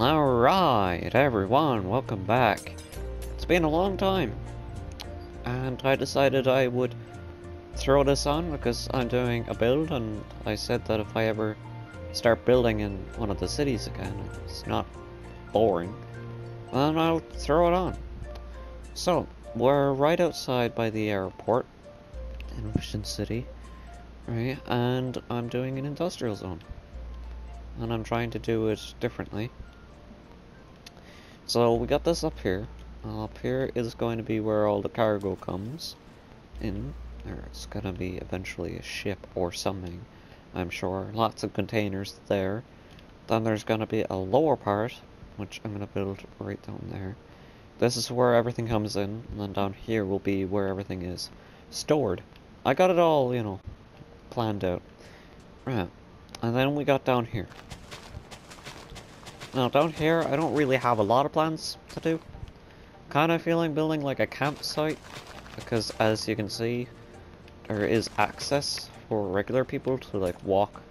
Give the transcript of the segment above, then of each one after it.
Alright, everyone, welcome back. It's been a long time, and I decided I would throw this on because I'm doing a build, and I said that if I ever start building in one of the cities again, it's not boring, then I'll throw it on. So, we're right outside by the airport in Ocean City, right, and I'm doing an industrial zone, and I'm trying to do it differently. So we got this up here. Up here is going to be where all the cargo comes in. Or it's going to be eventually a ship or something, I'm sure. Lots of containers there. Then there's going to be a lower part, which I'm going to build right down there. This is where everything comes in, and then down here will be where everything is stored. I got it all, you know, planned out. Right. And then we got down here. Now down here, I don't really have a lot of plans to do. Kinda feeling building like a campsite, because as you can see, there is access for regular people to like walk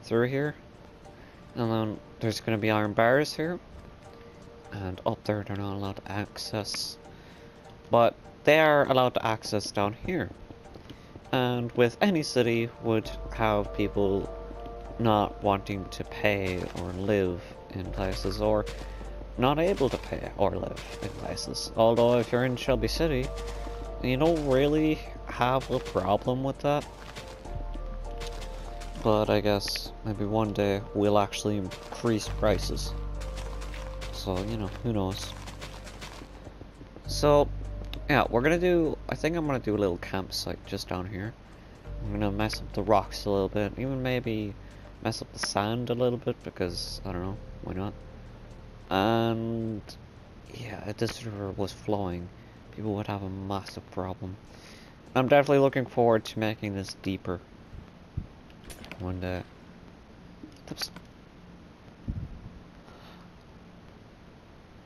through here. And then there's gonna be iron bars here. And up there they're not allowed to access. But they are allowed to access down here. And with any city would have people not wanting to pay or live in places, or not able to pay or live in places. Although if you're in Shelby City, you don't really have a problem with that. But I guess maybe one day we'll actually increase prices. So, you know, who knows. So, yeah, I think I'm gonna do a little campsite just down here. I'm gonna mess up the rocks a little bit, even maybe mess up the sand a little bit, because, I don't know, why not? And yeah, if this river was flowing, people would have a massive problem. I'm definitely looking forward to making this deeper one day. Oops.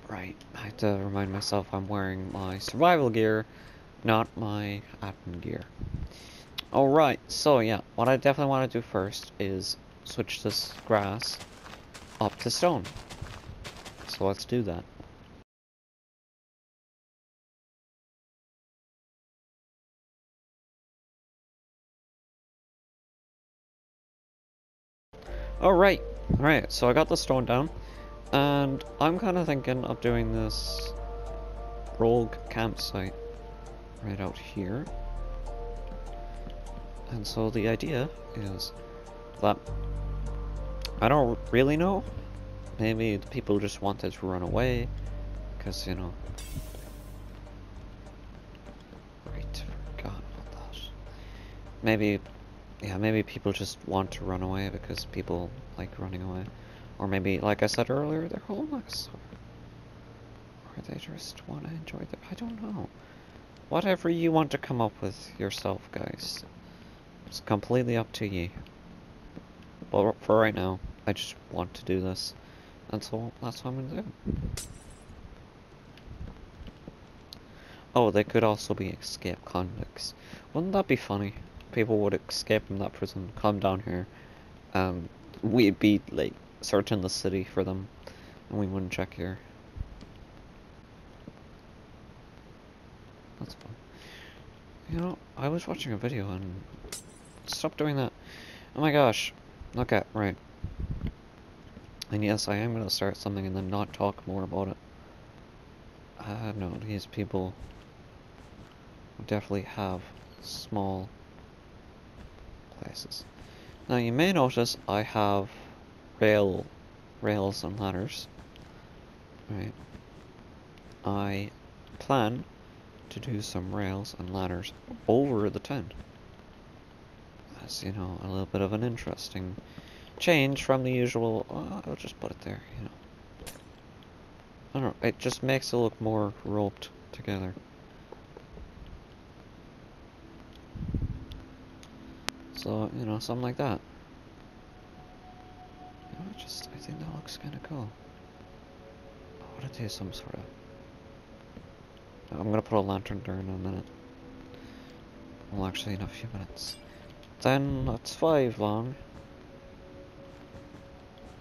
Right, I have to remind myself I'm wearing my survival gear, not my admin gear. Alright, so yeah, what I definitely want to do first is switch this grass up to stone. So let's do that. Alright, so I got the stone down, and I'm kind of thinking of doing this rogue campsite right out here. And so the idea is that I don't really know. Maybe the people just wanted to run away, because, you know... Right, forgot about that. Maybe people just want to run away because people like running away. Or maybe, like I said earlier, they're homeless. Or they just want to enjoy their... I don't know. Whatever you want to come up with yourself, guys. It's completely up to you. But for right now, I just want to do this. And so that's what I'm gonna do. Oh, they could also be escape convicts. Wouldn't that be funny? People would escape from that prison, come down here, and we'd be like searching the city for them, and we wouldn't check here. That's fun. You know, I was watching a video and stop doing that. Oh my gosh. Okay, right. And yes, I am going to start something and then not talk more about it. No, these people definitely have small places. Now you may notice I have rails and ladders. Right. I plan to do some rails and ladders over the tent. As you know, a little bit of an interesting change from the usual. I'll just put it there, you know. I don't know, it just makes it look more roped together. So, you know, something like that. You know, I think that looks kind of cool. I want to do some sort of... I'm gonna put a lantern there in a minute. Well, actually, in a few minutes. Then, that's 5 long.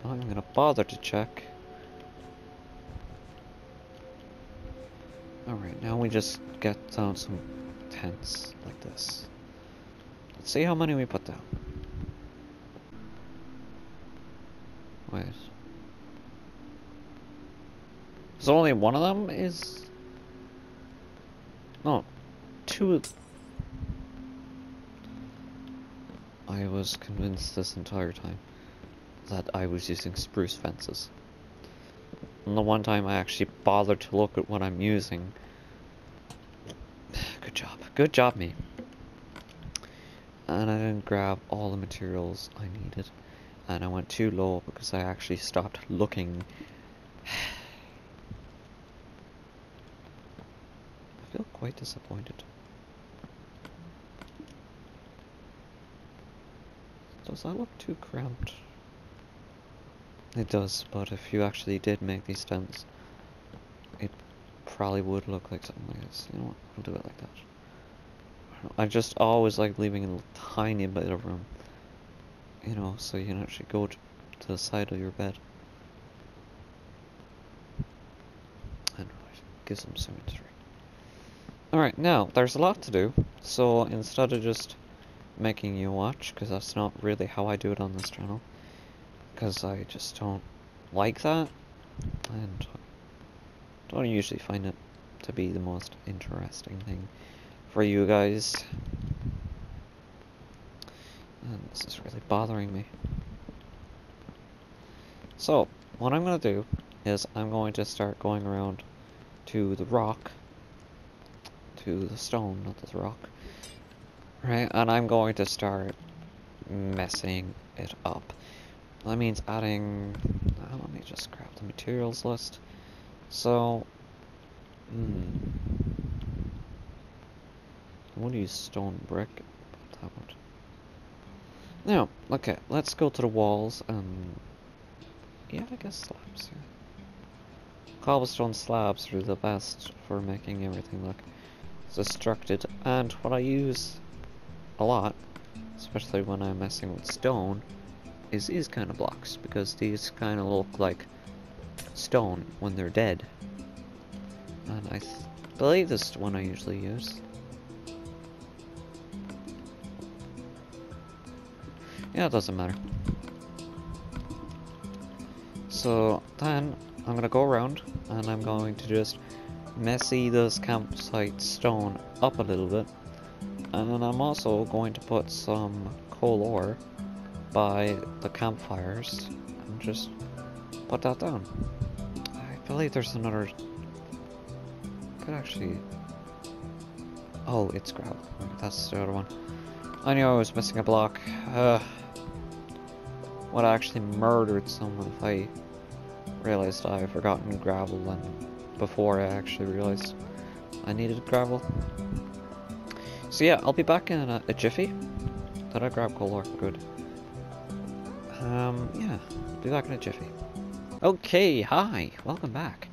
I'm gonna bother to check. Alright, now we just get down some tents like this. Let's see how many we put down. Wait. So only one of them is... No, two... I was convinced this entire time that I was using spruce fences. And the one time I actually bothered to look at what I'm using. Good job. Good job, me. And I didn't grab all the materials I needed. And I went too low because I actually stopped looking. I feel quite disappointed. Does that look too cramped? It does, but if you actually did make these tents, it probably would look like something like this. You know what? We'll do it like that. I just always like leaving a tiny bit of room. You know, so you can actually go to the side of your bed. And gives them symmetry. Alright, now, there's a lot to do. So instead of just making you watch, because that's not really how I do it on this channel, because I just don't like that, and don't usually find it to be the most interesting thing for you guys. And this is really bothering me. So, what I'm going to do is I'm going to start going around to the rock, to the stone, not the rock, right, and I'm going to start messing it up. That means adding, let me just grab the materials list. So, we'll use stone brick, that would. Now, okay, let's go to the walls and, yeah, I guess slabs here. Cobblestone slabs are the best for making everything look constructed, and what I use a lot, especially when I'm messing with stone, is these kind of blocks, because these kind of look like stone when they're dead. And I believe this is the one I usually use. Yeah, it doesn't matter. So then I'm gonna go around and I'm going to just messy this campsite stone up a little bit, and then I'm also going to put some coal ore by the campfires and just put that down. I believe there's another. Could actually. Oh, it's gravel. That's the other one. I knew I was missing a block. Would have actually murdered someone if I realized I had forgotten gravel and before I actually realized I needed gravel. So yeah, I'll be back in a jiffy. Did I grab coal ore? Good. Yeah, I'll be back in a jiffy. Okay, hi, welcome back.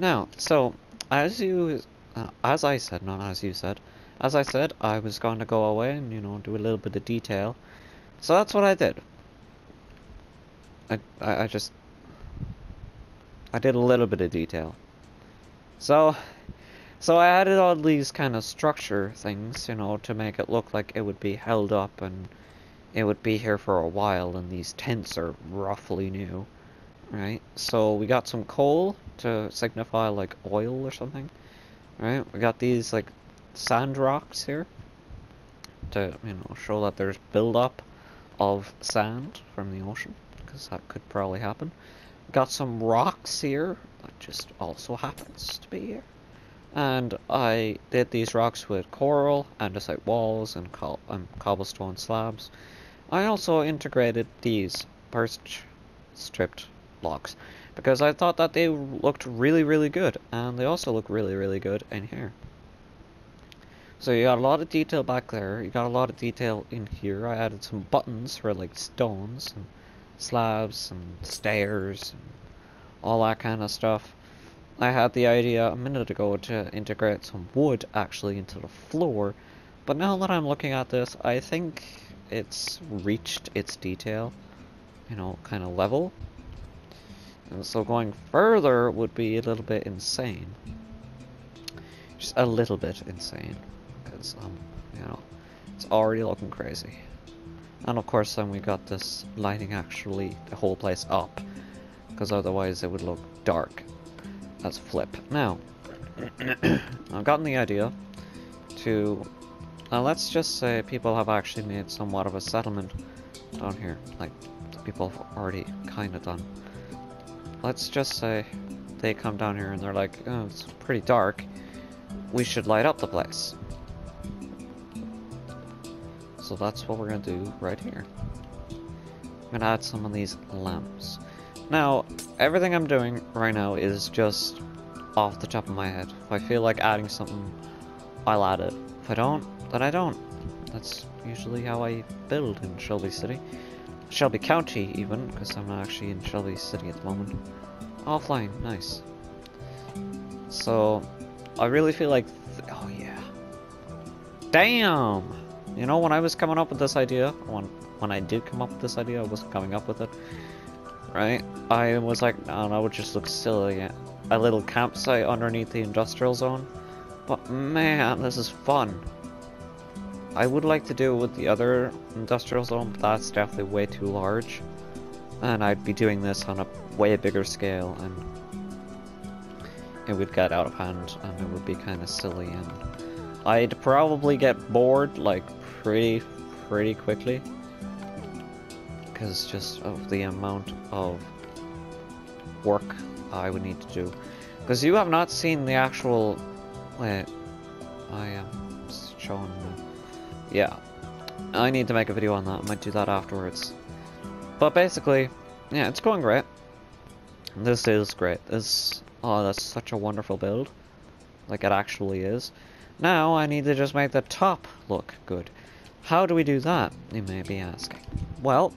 Now, so, as I said, not as you said, as I said, I was going to go away and, you know, do a little bit of detail. So that's what I did. I did a little bit of detail. So I added all these kind of structure things, you know, to make it look like it would be held up and it would be here for a while, and these tents are roughly new, right? So we got some coal to signify like oil or something, right? We got these like sand rocks here to, you know, show that there's build-up of sand from the ocean, because that could probably happen. Got some rocks here that just also happens to be here. And I did these rocks with coral, andesite walls, and cobblestone slabs. I also integrated these birch stripped blocks because I thought that they looked really, really good, and they also look really, really good in here. So you got a lot of detail back there, you got a lot of detail in here. I added some buttons for like stones and slabs and stairs and all that kind of stuff. I had the idea a minute ago to integrate some wood actually into the floor, but now that I'm looking at this, I think it's reached its detail, you know, kind of level. And so going further would be a little bit insane. just a little bit insane, because you know, it's already looking crazy. And of course then we got this lighting actually the whole place up, because otherwise it would look dark as flip. Now, I've gotten the idea to, let's just say people have actually made somewhat of a settlement down here, like people have already kind of done. Let's just say they come down here and they're like, oh, it's pretty dark, we should light up the place. So that's what we're gonna do right here. I'm gonna add some of these lamps. Now, everything I'm doing right now is just off the top of my head. If I feel like adding something, I'll add it. If I don't, then I don't. That's usually how I build in Shelby City. Shelby County, even, because I'm not actually in Shelby City at the moment. Offline, nice. So, I really feel like... oh yeah. Damn! You know, when I was coming up with this idea, when I did come up with this idea, I wasn't coming up with it, right? I was like, no, that would just look silly. A little campsite underneath the industrial zone. But man, this is fun. I would like to do it with the other industrial zone, but that's definitely way too large. And I'd be doing this on a way bigger scale, and it would get out of hand, and it would be kind of silly, and I'd probably get bored, like, pretty quickly. Because just of the amount of work I would need to do. Because you have not seen the actual... wait, I am showing... yeah, I need to make a video on that. I might do that afterwards. But basically, yeah, it's going great. This is great. This... oh, that's such a wonderful build. Like, it actually is. Now, I need to just make the top look good. How do we do that, you may be asking? Well,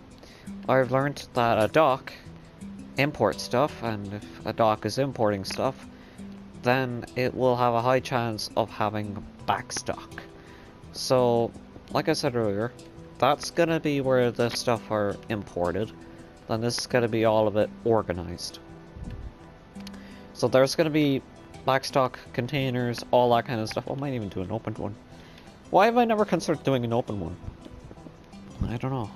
I've learned that a dock imports stuff, and if a dock is importing stuff, then it will have a high chance of having backstock. So, like I said earlier, that's gonna be where the stuff are imported. Then this is gonna be all of it organized. So there's gonna be backstock containers, all that kind of stuff. I might even do an open one. Why have I never considered doing an open one? I don't know.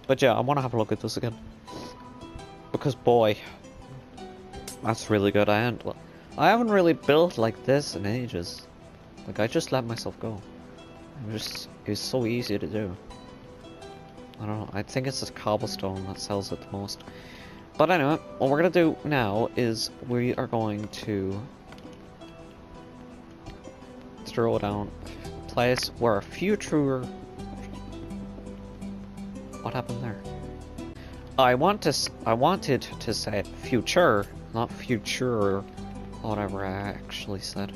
But yeah, I want to have a look at this again. Because boy, that's really good. I haven't really built like this in ages. Like, I just let myself go. It was so easy to do. I don't know, I think it's this cobblestone that sells it the most. But anyway, what we're gonna do now is we are going to throw down a place where a future... what happened there? I wanted to say future, not future, whatever I actually said.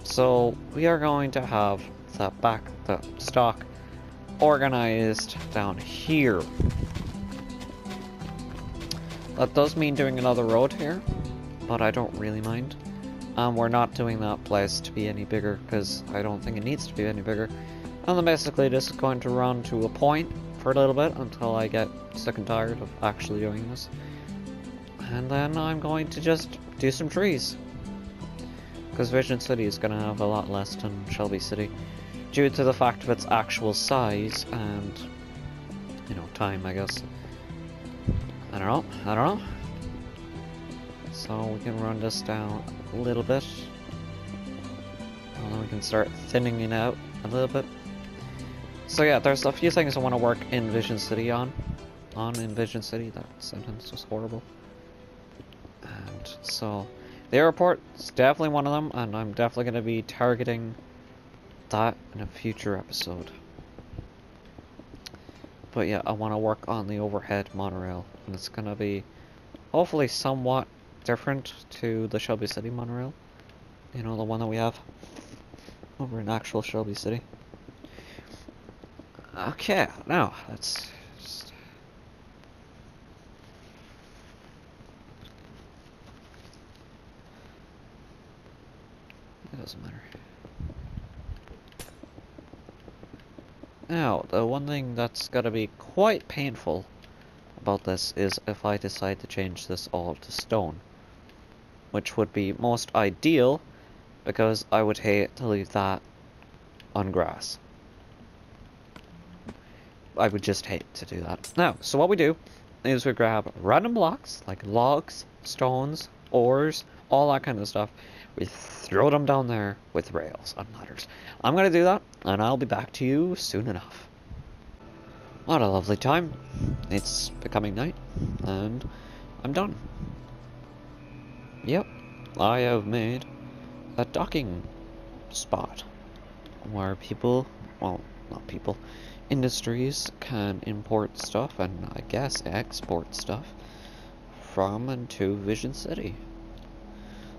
So we are going to have the stock organized down here. That does mean doing another road here, but I don't really mind. We're not doing that place to be any bigger, because I don't think it needs to be any bigger. And then basically this is going to run to a point for a little bit until I get sick and tired of actually doing this. And then I'm going to just do some trees. Because Vision City is going to have a lot less than Shelby City, due to the fact of its actual size and, you know, time, I guess. I don't know. So we can run this down a little bit. And then we can start thinning it out a little bit. So yeah, there's a few things I want to work in Vision City on in Vision City. That sentence was horrible. And so, the airport is definitely one of them, and I'm definitely going to be targeting that in a future episode. But yeah, I want to work on the overhead monorail, and it's going to be hopefully somewhat different to the Shelby City monorail. You know, the one that we have over in actual Shelby City. Okay, now let's just... it doesn't matter. Now, the one thing that's gotta be quite painful about this is if I decide to change this all to stone. Which would be most ideal, because I would hate to leave that on grass. I would just hate to do that. Now, so what we do is we grab random blocks, like logs, stones, ores, all that kind of stuff. We throw them down there with rails and ladders. I'm gonna do that, and I'll be back to you soon enough. What a lovely time. It's becoming night, and I'm done. Yep, I have made a docking spot where people, well, not people, industries can import stuff and I guess export stuff from and to Vision City.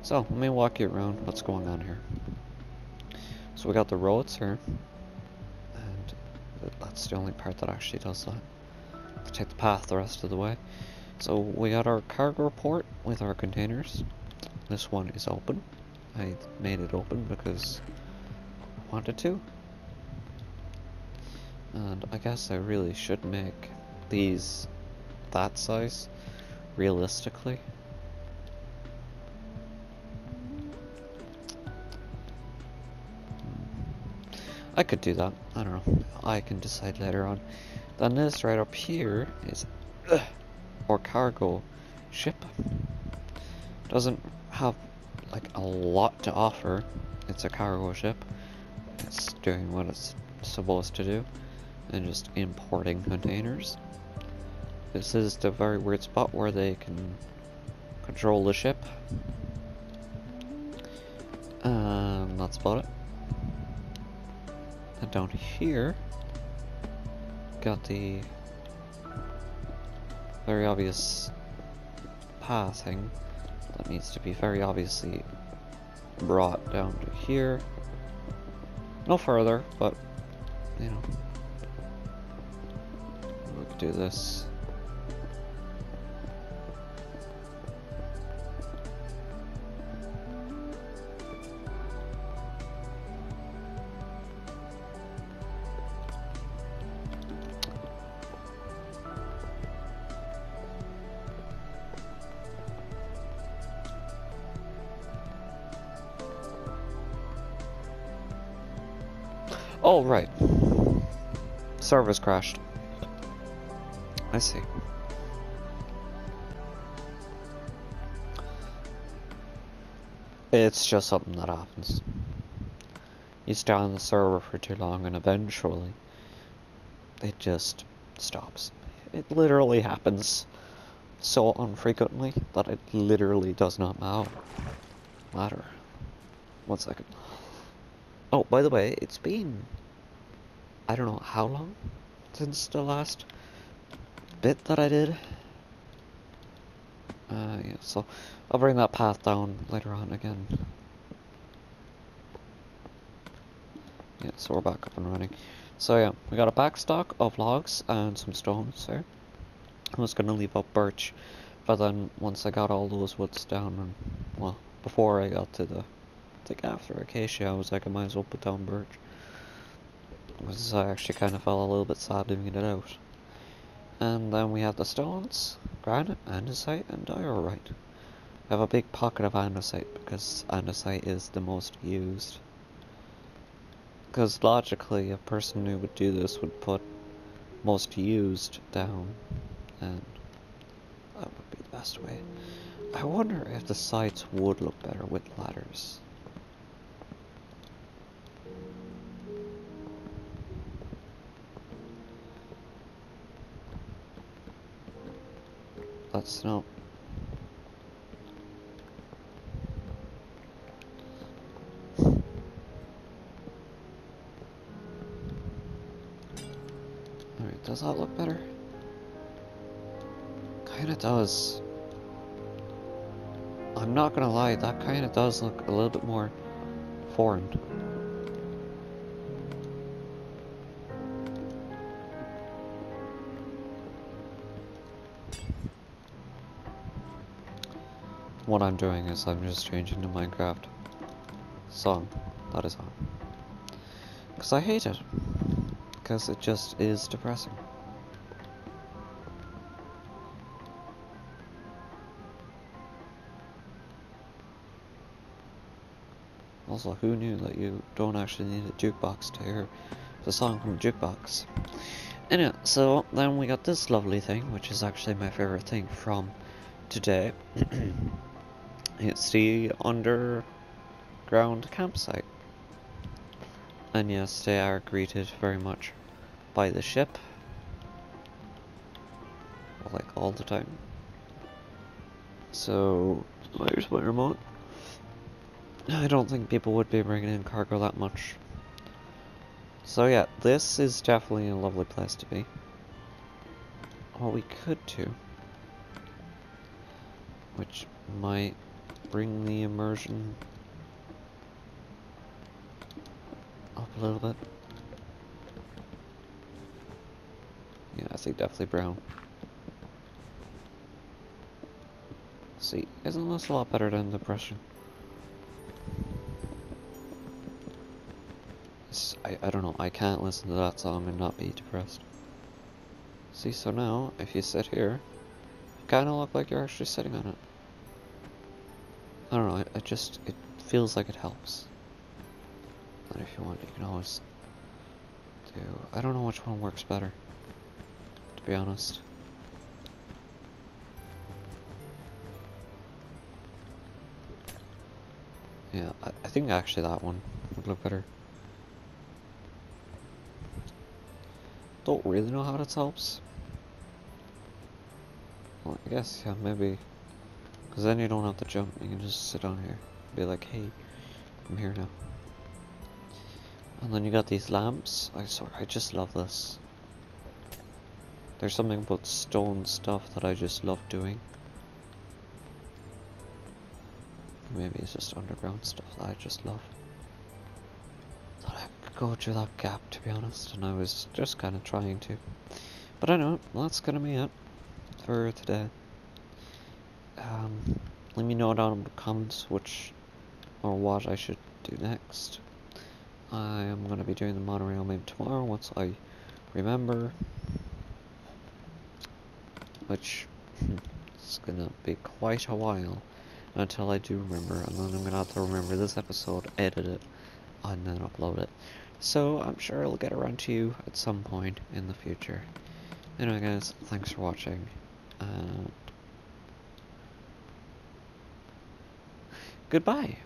So let me walk you around what's going on here. So we got the roads here, and that's the only part that actually does that. To take the path the rest of the way. So we got our cargo port with our containers. This one is open. I made it open because I wanted to. And I guess I really should make these that size, realistically. I could do that, I don't know, I can decide later on. Then this right up here is our cargo ship. Doesn't have like a lot to offer. It's a cargo ship. It's doing what it's supposed to do. And just importing containers. This is the very weird spot where they can control the ship. That's about it. And down here, got the very obvious pathing that needs to be very obviously brought down to here. No further, but you know. We could do this. Oh, right. Servers crashed. I see. It's just something that happens. You stay on the server for too long and eventually it just stops. It literally happens so unfrequently that it literally does not matter. 1 second. Oh, by the way, it's been, I don't know how long since the last bit that I did. Yeah, so I'll bring that path down later on again. Yeah, so we're back up and running. So yeah, we got a back stock of logs and some stones there. I was gonna leave up birch, but then once I got all those woods down, and well, before I got to the, I think after acacia, I was like, I might as well put down birch. Because I actually kind of felt a little bit sad leaving it out. And then we have the stones, granite, andesite, and diorite. I have a big pocket of andesite because andesite is the most used. Because logically, a person who would do this would put most used down, and that would be the best way. I wonder if the sides would look better with ladders. That's not. Alright, does that look better? Kinda does. I'm not gonna lie, that kinda does look a little bit more formed. What I'm doing is I'm just changing the Minecraft song that is on. Because I hate it. Because it just is depressing. Also, who knew that you don't actually need a jukebox to hear the song from a jukebox? Anyway, so then we got this lovely thing, which is actually my favorite thing from today. It's the underground campsite. And yes, they are greeted very much by the ship. Like all the time. So, where's my remote? I don't think people would be bringing in cargo that much. So yeah, this is definitely a lovely place to be. What we could do, which might bring the immersion up a little bit. Yeah, I think definitely brown. See, isn't this a lot better than depression? I don't know, I can't listen to that song and not be depressed. See, so now, if you sit here, you kinda look like you're actually sitting on it. I don't know, it feels like it helps. And if you want, you can always do, I don't know which one works better, to be honest. Yeah, I think actually that one would look better. Don't really know how this helps. Well, I guess, yeah, maybe. Because then you don't have to jump, you can just sit on here. Be like, hey, I'm here now. And then you got these lamps. I just love this. There's something about stone stuff that I just love doing. Maybe it's just underground stuff that I just love. Thought I could go through that gap, to be honest, and I was just kind of trying to. But I know, that's gonna be it for today. Let me know down in the comments which or what I should do next. I am gonna be doing the monorail maybe tomorrow once I remember, which is gonna be quite a while until I do remember, and then I'm gonna have to remember this episode, edit it, and then upload it. So I'm sure I'll get around to you at some point in the future. Anyway guys, thanks for watching, and goodbye!